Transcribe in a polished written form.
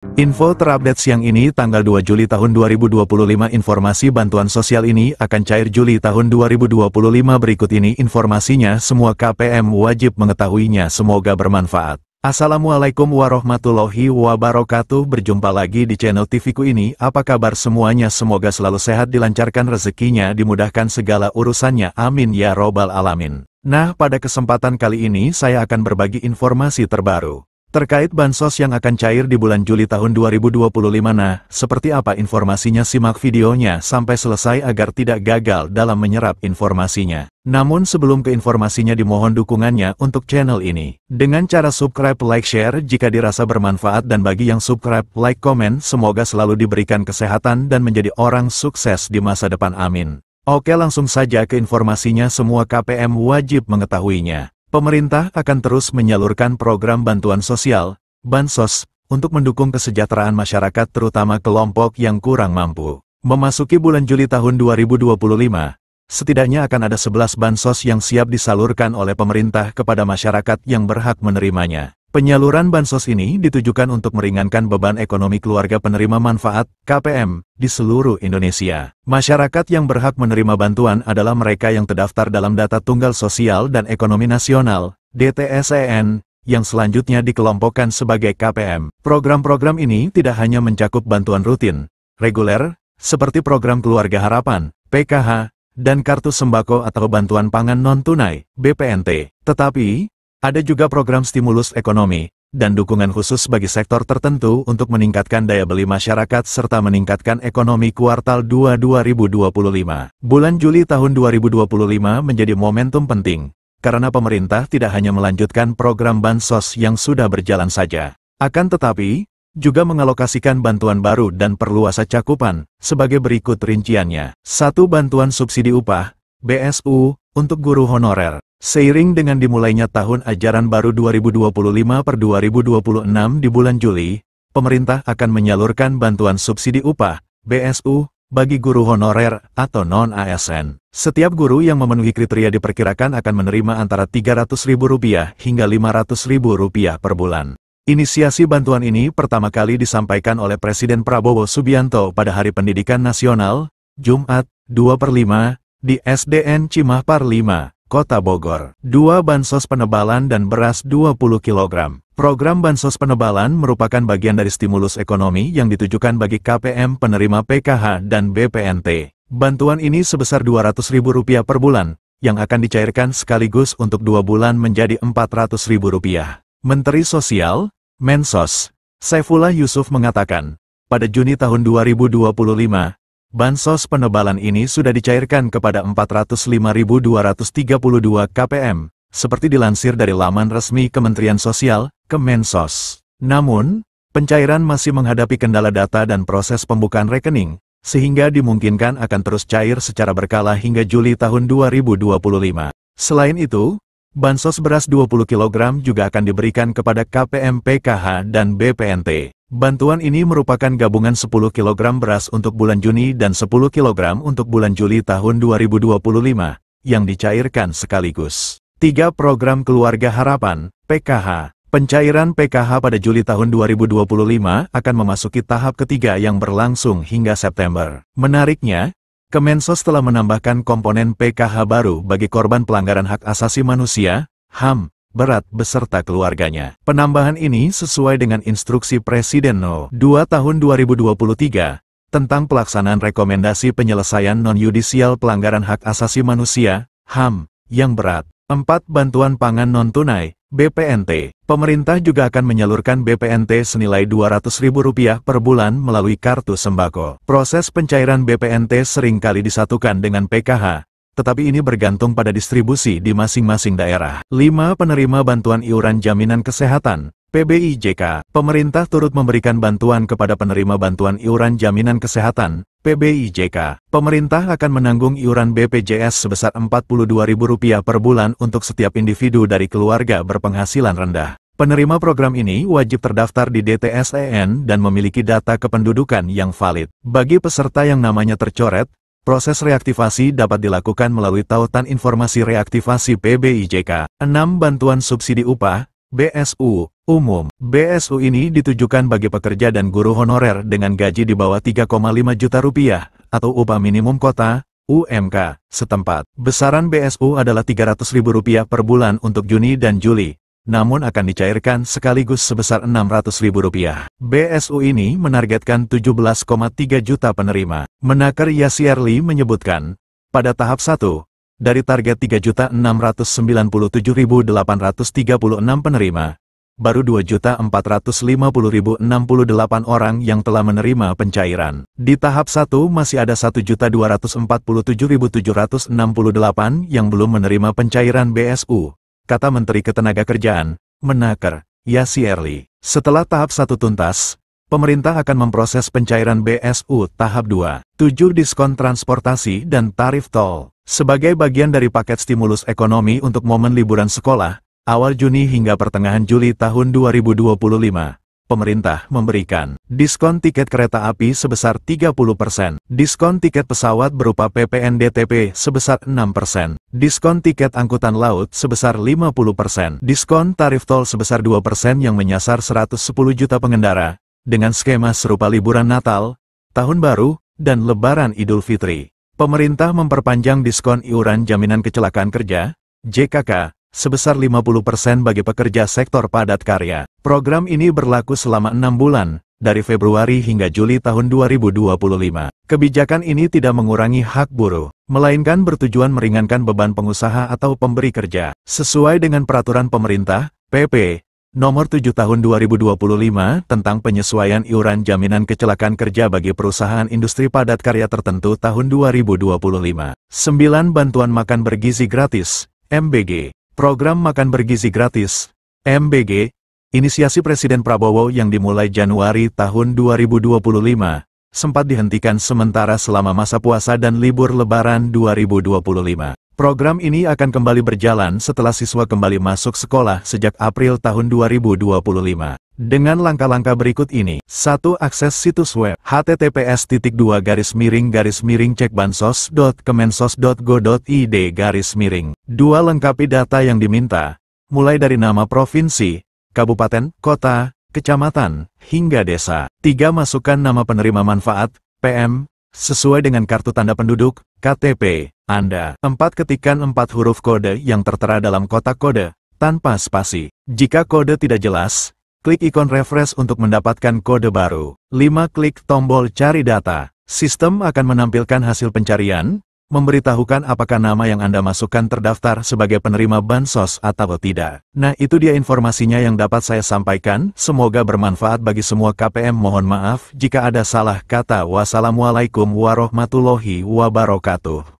Info terupdate siang ini tanggal 2 Juli tahun 2025. Informasi bantuan sosial ini akan cair Juli tahun 2025. Berikut ini informasinya, semua KPM wajib mengetahuinya, semoga bermanfaat. Assalamualaikum warahmatullahi wabarakatuh. Berjumpa lagi di channel TV-ku ini. Apa kabar semuanya? Semoga selalu sehat, dilancarkan rezekinya, dimudahkan segala urusannya, amin ya robbal alamin. Nah, pada kesempatan kali ini saya akan berbagi informasi terbaru terkait bansos yang akan cair di bulan Juli tahun 2025. Nah, seperti apa informasinya? Simak videonya sampai selesai agar tidak gagal dalam menyerap informasinya. Namun sebelum ke informasinya, dimohon dukungannya untuk channel ini dengan cara subscribe, like, share jika dirasa bermanfaat, dan bagi yang subscribe, like, komen, semoga selalu diberikan kesehatan dan menjadi orang sukses di masa depan, amin. Oke, langsung saja ke informasinya. Semua KPM wajib mengetahuinya. Pemerintah akan terus menyalurkan program bantuan sosial, bansos, untuk mendukung kesejahteraan masyarakat terutama kelompok yang kurang mampu. Memasuki bulan Juli tahun 2025, setidaknya akan ada 11 bansos yang siap disalurkan oleh pemerintah kepada masyarakat yang berhak menerimanya. Penyaluran bansos ini ditujukan untuk meringankan beban ekonomi keluarga penerima manfaat (KPM) di seluruh Indonesia. Masyarakat yang berhak menerima bantuan adalah mereka yang terdaftar dalam Data Tunggal Sosial dan Ekonomi Nasional (DTSEN), yang selanjutnya dikelompokkan sebagai KPM. Program-program ini tidak hanya mencakup bantuan rutin, reguler, seperti program Keluarga Harapan, PKH, dan Kartu Sembako atau Bantuan Pangan Non-Tunai, BPNT, tetapi ada juga program stimulus ekonomi dan dukungan khusus bagi sektor tertentu untuk meningkatkan daya beli masyarakat serta meningkatkan ekonomi kuartal 2 2025. Bulan Juli tahun 2025 menjadi momentum penting, karena pemerintah tidak hanya melanjutkan program bansos yang sudah berjalan saja, akan tetapi juga mengalokasikan bantuan baru dan perluasan cakupan, sebagai berikut rinciannya. 1. Bantuan subsidi upah, BSU, untuk guru honorer. Seiring dengan dimulainya tahun ajaran baru 2025/2026 di bulan Juli, pemerintah akan menyalurkan bantuan subsidi upah, BSU, bagi guru honorer atau non-ASN. Setiap guru yang memenuhi kriteria diperkirakan akan menerima antara Rp300.000 hingga Rp500.000 per bulan. Inisiasi bantuan ini pertama kali disampaikan oleh Presiden Prabowo Subianto pada Hari Pendidikan Nasional, Jumat, 2/5, di SDN Cimahpar 5, Kota Bogor. 2. Bansos penebalan dan beras 20 kg. Program bansos penebalan merupakan bagian dari stimulus ekonomi yang ditujukan bagi KPM penerima PKH dan BPNT. Bantuan ini sebesar Rp200.000 per bulan, yang akan dicairkan sekaligus untuk 2 bulan menjadi Rp400.000. Menteri Sosial, Mensos, Saifullah Yusuf mengatakan, pada Juni tahun 2025, bansos penebalan ini sudah dicairkan kepada 405.232 KPM, seperti dilansir dari laman resmi Kementerian Sosial, Kemensos. Namun, pencairan masih menghadapi kendala data dan proses pembukaan rekening, sehingga dimungkinkan akan terus cair secara berkala hingga Juli tahun 2025. Selain itu, bansos beras 20 kg juga akan diberikan kepada KPM PKH dan BPNT. Bantuan ini merupakan gabungan 10 kg beras untuk bulan Juni dan 10 kg untuk bulan Juli tahun 2025, yang dicairkan sekaligus. 3. Program Keluarga Harapan, PKH. Pencairan PKH pada Juli tahun 2025 akan memasuki tahap ketiga yang berlangsung hingga September. Menariknya, Kemensos telah menambahkan komponen PKH baru bagi korban pelanggaran hak asasi manusia, HAM, berat beserta keluarganya. Penambahan ini sesuai dengan instruksi Presiden No. 2 tahun 2023 tentang pelaksanaan rekomendasi penyelesaian non-yudisial pelanggaran hak asasi manusia, HAM, yang berat. 4. Bantuan pangan non-tunai, BPNT. Pemerintah juga akan menyalurkan BPNT senilai Rp200.000 per bulan melalui Kartu Sembako. Proses pencairan BPNT seringkali disatukan dengan PKH, tetapi ini bergantung pada distribusi di masing-masing daerah. 5. Penerima bantuan iuran jaminan kesehatan, PBIJK. Pemerintah turut memberikan bantuan kepada penerima bantuan iuran jaminan kesehatan, PBIJK. Pemerintah akan menanggung iuran BPJS sebesar Rp42.000 per bulan untuk setiap individu dari keluarga berpenghasilan rendah. Penerima program ini wajib terdaftar di DTSEN dan memiliki data kependudukan yang valid. Bagi peserta yang namanya tercoret, proses reaktivasi dapat dilakukan melalui tautan informasi reaktivasi PBIJK. 6. Bantuan subsidi upah, BSU, Umum. BSU ini ditujukan bagi pekerja dan guru honorer dengan gaji di bawah 3,5 juta rupiah, atau upah minimum kota, UMK, setempat. Besaran BSU adalah Rp300.000 per bulan untuk Juni dan Juli, namun akan dicairkan sekaligus sebesar Rp600.000. BSU ini menargetkan 17,3 juta penerima. Menaker Yasierli menyebutkan, pada tahap 1, dari target 3.697.836 penerima, baru 2.450.068 orang yang telah menerima pencairan. Di tahap 1 masih ada 1.247.768 yang belum menerima pencairan BSU, kata Menteri Ketenagakerjaan, Menaker Yasierli. Setelah tahap 1 tuntas, pemerintah akan memproses pencairan BSU tahap 2. 7 diskon transportasi dan tarif tol. Sebagai bagian dari paket stimulus ekonomi untuk momen liburan sekolah, awal Juni hingga pertengahan Juli tahun 2025, pemerintah memberikan diskon tiket kereta api sebesar 30%, diskon tiket pesawat berupa PPNDTP sebesar 6%, diskon tiket angkutan laut sebesar 50%, diskon tarif tol sebesar 2% yang menyasar 110 juta pengendara, dengan skema serupa liburan Natal, Tahun Baru, dan Lebaran Idul Fitri. Pemerintah memperpanjang diskon iuran jaminan kecelakaan kerja, JKK, sebesar 50% bagi pekerja sektor padat karya. Program ini berlaku selama 6 bulan, dari Februari hingga Juli tahun 2025. Kebijakan ini tidak mengurangi hak buruh, melainkan bertujuan meringankan beban pengusaha atau pemberi kerja. Sesuai dengan peraturan pemerintah, PP, Nomor 7 Tahun 2025 tentang penyesuaian iuran jaminan kecelakaan kerja bagi perusahaan industri padat karya tertentu tahun 2025. 9. Bantuan makan bergizi gratis, MBG. Program Makan Bergizi Gratis, MBG, inisiasi Presiden Prabowo yang dimulai Januari tahun 2025, sempat dihentikan sementara selama masa puasa dan libur Lebaran 2025. Program ini akan kembali berjalan setelah siswa kembali masuk sekolah sejak April tahun 2025. Dengan langkah-langkah berikut ini. 1. Akses situs web https://cekbansos.kemensos.go.id. 2. Lengkapi data yang diminta, mulai dari nama provinsi, kabupaten, kota, kecamatan, hingga desa. 3. Masukkan nama penerima manfaat, PM, sesuai dengan kartu tanda penduduk, KTP, Anda. 4. Ketikkan 4 huruf kode yang tertera dalam kotak kode, tanpa spasi. Jika kode tidak jelas, klik ikon refresh untuk mendapatkan kode baru. 5. Klik tombol cari data. Sistem akan menampilkan hasil pencarian, memberitahukan apakah nama yang Anda masukkan terdaftar sebagai penerima bansos atau tidak. Nah, itu dia informasinya yang dapat saya sampaikan. Semoga bermanfaat bagi semua KPM. Mohon maaf jika ada salah kata. Wassalamualaikum warahmatullahi wabarakatuh.